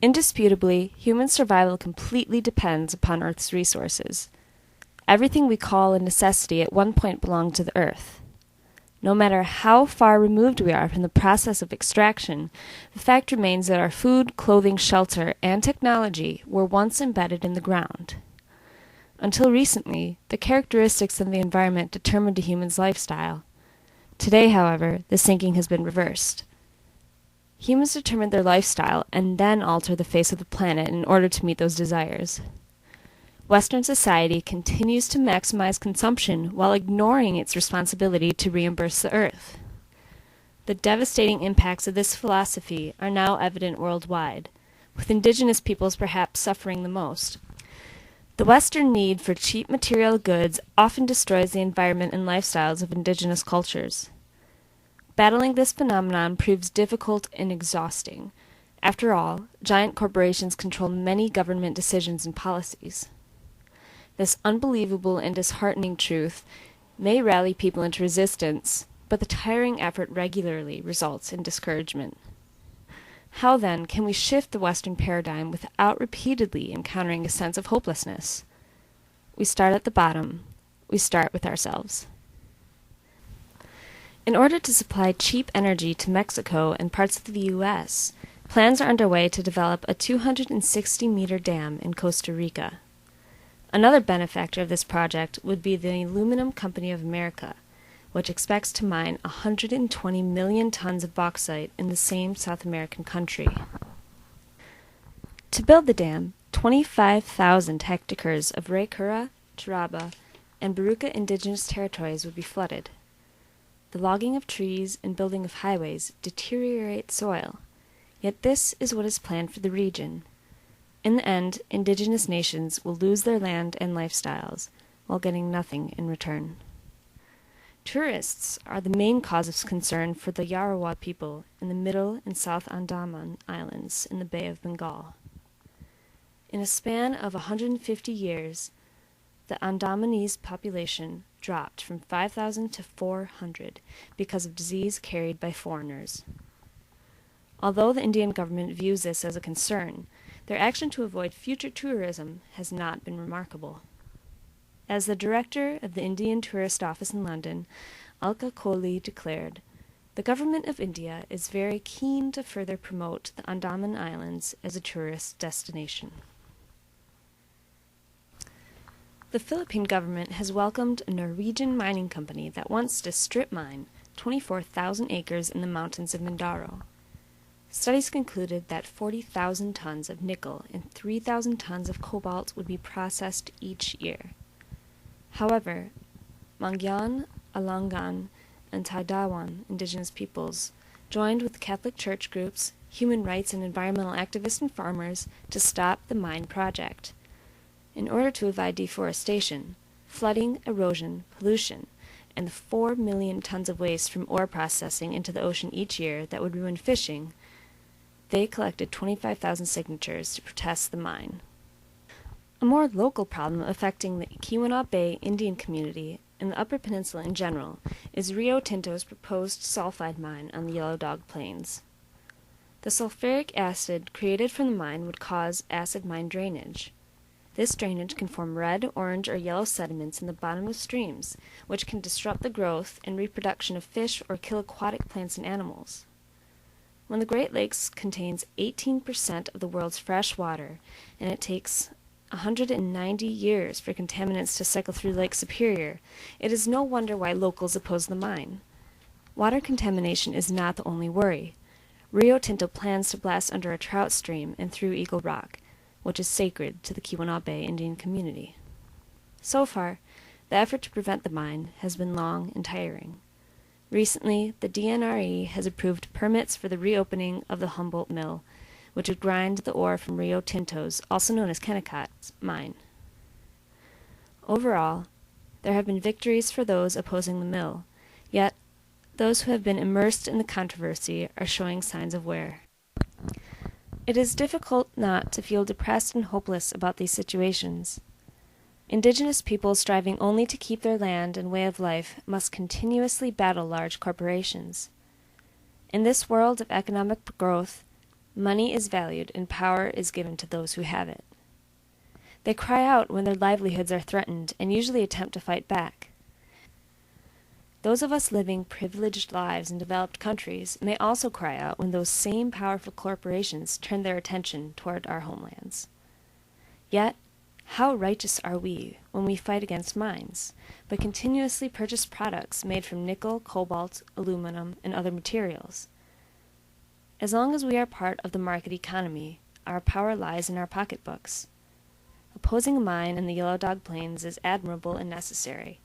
Indisputably, human survival completely depends upon Earth's resources. Everything we call a necessity at one point belonged to the Earth. No matter how far removed we are from the process of extraction, the fact remains that our food, clothing, shelter, and technology were once embedded in the ground. Until recently, the characteristics of the environment determined a human's lifestyle. Today, however, the thinking has been reversed. Humans determine their lifestyle and then alter the face of the planet in order to meet those desires. Western society continues to maximize consumption while ignoring its responsibility to reimburse the Earth. The devastating impacts of this philosophy are now evident worldwide, with indigenous peoples perhaps suffering the most. The Western need for cheap material goods often destroys the environment and lifestyles of indigenous cultures. Battling this phenomenon proves difficult and exhausting. After all, giant corporations control many government decisions and policies. This unbelievable and disheartening truth may rally people into resistance, but the tiring effort regularly results in discouragement. How then can we shift the Western paradigm without repeatedly encountering a sense of hopelessness? We start at the bottom. We start with ourselves. In order to supply cheap energy to Mexico and parts of the U.S., plans are underway to develop a 260-meter dam in Costa Rica. Another benefactor of this project would be the Aluminum Company of America, which expects to mine 120 million tons of bauxite in the same South American country. To build the dam, 25,000 hectares of Raicura, Turaba, and Baruca indigenous territories would be flooded. The logging of trees and building of highways deteriorate soil, yet this is what is planned for the region. In the end, indigenous nations will lose their land and lifestyles, while getting nothing in return. Tourists are the main cause of concern for the Yarawa people in the Middle and South Andaman Islands in the Bay of Bengal. In a span of 150 years, the Andamanese population dropped from 5,000 to 400 because of disease carried by foreigners. Although the Indian government views this as a concern, their action to avoid future tourism has not been remarkable. As the director of the Indian Tourist Office in London, Alka Kohli declared, "The government of India is very keen to further promote the Andaman Islands as a tourist destination." The Philippine government has welcomed a Norwegian mining company that wants to strip mine 24,000 acres in the mountains of Mindoro. Studies concluded that 40,000 tons of nickel and 3,000 tons of cobalt would be processed each year. However, Mangyan, Alangan, and Taidawan indigenous peoples joined with Catholic church groups, human rights and environmental activists and farmers to stop the mine project. In order to avoid deforestation, flooding, erosion, pollution, and the 4 million tons of waste from ore processing into the ocean each year that would ruin fishing, they collected 25,000 signatures to protest the mine. A more local problem affecting the Keweenaw Bay Indian community and the Upper Peninsula in general is Rio Tinto's proposed sulfide mine on the Yellow Dog Plains. The sulfuric acid created from the mine would cause acid mine drainage. This drainage can form red, orange, or yellow sediments in the bottom of streams, which can disrupt the growth and reproduction of fish or kill aquatic plants and animals. When the Great Lakes contains 18% of the world's fresh water, and it takes 190 years for contaminants to cycle through Lake Superior, it is no wonder why locals oppose the mine. Water contamination is not the only worry. Rio Tinto plans to blast under a trout stream and through Eagle Rock, which is sacred to the Keweenaw Bay Indian community. So far, the effort to prevent the mine has been long and tiring. Recently, the DNRE has approved permits for the reopening of the Humboldt Mill, which would grind the ore from Rio Tinto's, also known as Kennecott's, mine. Overall, there have been victories for those opposing the mill, yet those who have been immersed in the controversy are showing signs of wear. It is difficult not to feel depressed and hopeless about these situations. Indigenous people striving only to keep their land and way of life must continuously battle large corporations. In this world of economic growth, Money is valued and power is given to those who have it. They cry out when their livelihoods are threatened and usually attempt to fight back. Those of us living privileged lives in developed countries may also cry out when those same powerful corporations turn their attention toward our homelands. Yet, how righteous are we when we fight against mines, but continuously purchase products made from nickel, cobalt, aluminum, and other materials? As long as we are part of the market economy, our power lies in our pocketbooks. Opposing a mine in the Yellow Dog Plains is admirable and necessary,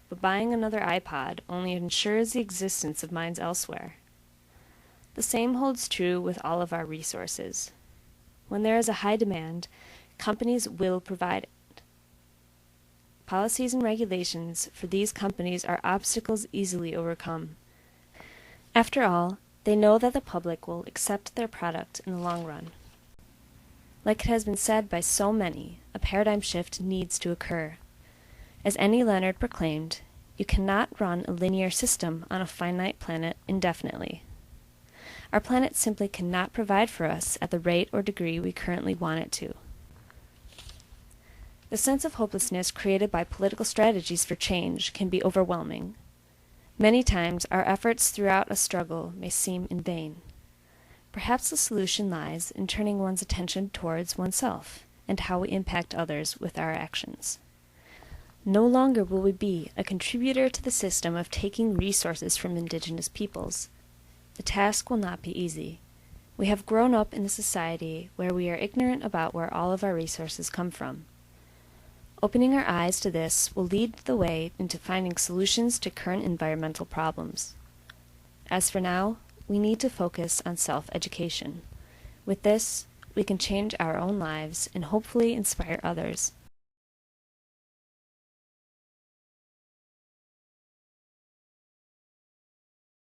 but buying another iPod only ensures the existence of mines elsewhere. The same holds true with all of our resources. When there is a high demand, companies will provide it. Policies and regulations for these companies are obstacles easily overcome. After all, they know that the public will accept their product in the long run. Like it has been said by so many, a paradigm shift needs to occur. As Annie Leonard proclaimed, you cannot run a linear system on a finite planet indefinitely. Our planet simply cannot provide for us at the rate or degree we currently want it to. The sense of hopelessness created by political strategies for change can be overwhelming. Many times our efforts throughout a struggle may seem in vain. Perhaps the solution lies in turning one's attention towards oneself and how we impact others with our actions. No longer will we be a contributor to the system of taking resources from indigenous peoples. The task will not be easy. We have grown up in a society where we are ignorant about where all of our resources come from. Opening our eyes to this will lead the way into finding solutions to current environmental problems. As for now, we need to focus on self-education. With this, we can change our own lives and hopefully inspire others.